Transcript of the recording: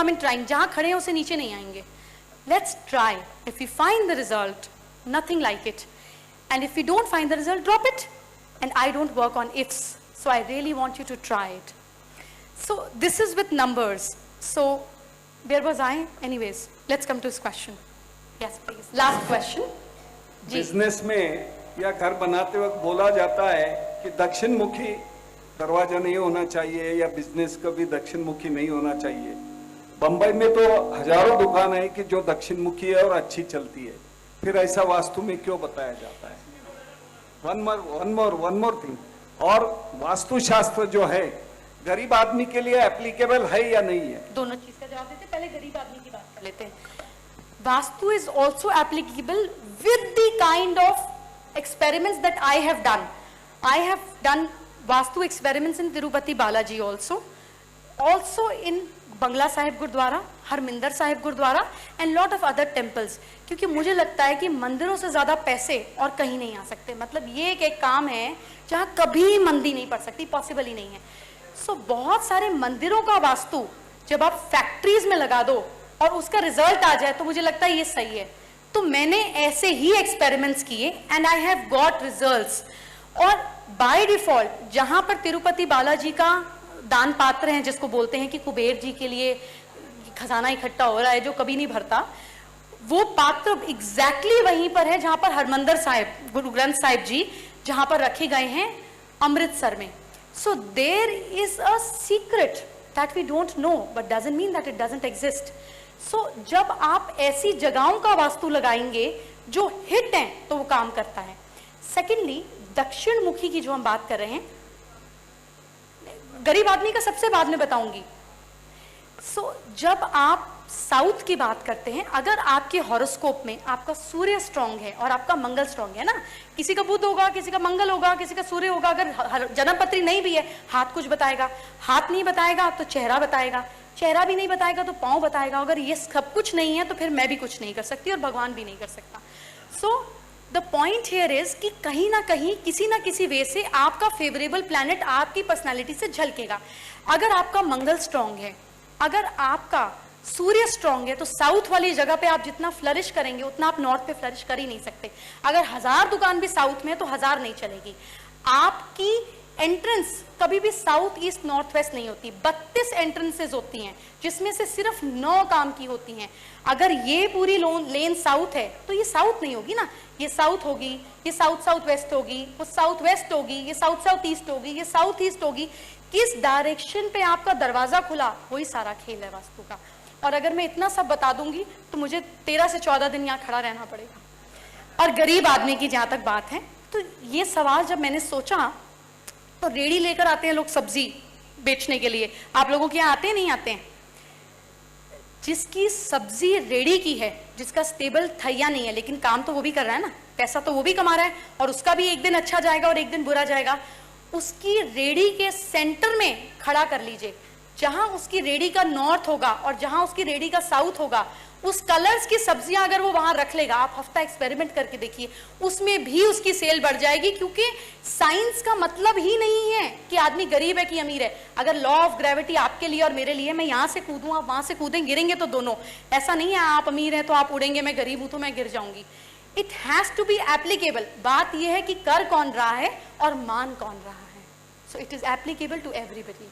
harm in trying. जहाँ खड़े हैं उसे नीचे नहीं आएंगे. Let's try. If we find the result, nothing like it. And if we don't find the result, drop it. And I don't work on ifs. So I really want you to try it. So this is with numbers. So where was I? Anyways, let's come to this question. Yes, please. Last question. Business में या घर बनाते वक्त बोला जाता है कि दक्षिण मुखी दरवाजा नहीं होना चाहिए या बिजनेस कभी दक्षिण मुखी नहीं होना चाहिए. बंबई में तो हजारों दुकान है कि जो दक्षिण मुखी है और अच्छी चलती है. फिर ऐसा वास्तु में क्यों बताया जाता है? One more thing. और वास्तुशास्त्र जो है गरीब आदमी के लिए एप्लीकेबल है या नहीं है? दोनों चीज का जवाब देते. पहले गरीब आदमी की बात कर लेते हैं. Vastu is also applicable with the kind of experiments that I have done. I have done Vastu experiments in Tirupati Balaji also in Bangla Sahib Gurdwara, Harminder Sahib Gurdwara and lot of other temples. क्योंकि मुझे लगता है कि मंदिरों से ज्यादा पैसे और कहीं नहीं आ सकते. मतलब ये एक काम है जहाँ कभी मंदी नहीं पड़ सकती, पॉसिबल ही नहीं है. सो बहुत सारे मंदिरों का वास्तु जब आप फैक्ट्रीज में लगा दो और उसका रिजल्ट आ जाए तो मुझे लगता है ये सही है. तो मैंने ऐसे ही एक्सपेरिमेंट्स किए and I have got results. और बाय डिफॉल्ट जहां पर तिरुपति बालाजी का दान पात्र है, जिसको बोलते हैं कि कुबेर जी के लिए खजाना इकट्ठा हो रहा है जो कभी नहीं भरता, वो पात्र एग्जैक्टली वहीं पर है जहां पर हरमंदिर साहिब, गुरु ग्रंथ साहिब जी जहां पर रखे गए हैं अमृतसर में. So there is a secret that we don't know but doesn't mean that it doesn't exist. So जब आप ऐसी जगहों का वास्तु लगाएंगे जो हिट हैं तो वो काम करता है. सेकेंडली, दक्षिण मुखी की जो हम बात कर रहे हैं, गरीब आदमी का सबसे बाद में बताऊंगी. सो जब आप साउथ की बात करते हैं, अगर आपके हॉरोस्कोप में आपका सूर्य स्ट्रांग है और आपका मंगल स्ट्रांग है ना, किसी का बुध होगा, किसी का मंगल होगा, किसी का सूर्य होगा. अगर जन्म पत्री नहीं भी है, हाथ कुछ बताएगा, हाथ नहीं बताएगा तो चेहरा बताएगा, चेहरा भी नहीं बताएगा तो पांव बताएगा. अगर ये सब कुछ नहीं है तो फिर मैं भी कुछ नहीं कर सकती और भगवान भी नहीं कर सकता. So the point here is कि कहीं ना कहीं किसी ना किसी वे से आपका फेवरेबल प्लैनेट आपकी पर्सनालिटी से झलकेगा. अगर आपका मंगल स्ट्रांग है, अगर आपका सूर्य स्ट्रांग है, तो साउथ वाली जगह पे आप जितना फ्लरिश करेंगे उतना आप नॉर्थ पे फ्लरिश कर ही नहीं सकते. अगर 1000 दुकान भी साउथ में है तो 1000 नहीं चलेगी. आपकी एंट्रेंस कभी भी साउथ ईस्ट नॉर्थ वेस्ट नहीं होती. 32 एंट्रेंसेज होती हैं जिसमें से सिर्फ 9 काम की होती हैं. अगर ये पूरी लेन साउथ है तो ये साउथ नहीं होगी ना, ये साउथ होगी, ये साउथ साउथ वेस्ट होगी, वो साउथ वेस्ट होगी, ये साउथ साउथ ईस्ट होगी, ये साउथ ईस्ट होगी. किस डायरेक्शन पे आपका दरवाजा खुला वही सारा खेल है वास्तु का. और अगर मैं इतना सब बता दूंगी तो मुझे 13 से 14 दिन यहाँ खड़ा रहना पड़ेगा. और गरीब आदमी की जहां तक बात है, तो ये सवाल जब मैंने सोचा तो रेडी लेकर आते हैं लोग सब्जी बेचने के लिए. आप लोगों के यहाँ आते हैं नहीं आते हैं? जिसकी सब्जी रेडी की है, जिसका स्टेबल थैया नहीं है, लेकिन काम तो वो भी कर रहा है ना, पैसा तो वो भी कमा रहा है और उसका भी एक दिन अच्छा जाएगा और एक दिन बुरा जाएगा. उसकी रेडी के सेंटर में खड़ा कर लीजिए. जहां उसकी रेडी का नॉर्थ होगा और जहां उसकी रेडी का साउथ होगा, उस कलर्स की सब्जियां अगर वो वहां रख लेगा, आप हफ्ता एक्सपेरिमेंट करके देखिए, उसमें भी उसकी सेल बढ़ जाएगी. क्योंकि साइंस का मतलब ही नहीं है कि आदमी गरीब है कि अमीर है. अगर लॉ ऑफ ग्रेविटी आपके लिए और मेरे लिए, मैं यहां से कूदूं, आप वहां से कूदें, गिरेंगे तो दोनों. ऐसा नहीं है आप अमीर हैं तो आप उड़ेंगे, मैं गरीब हूं तो मैं गिर जाऊंगी. It has to be applicable. बात यह है कि कर कौन रहा है और मान कौन रहा है. So it is applicable to everybody.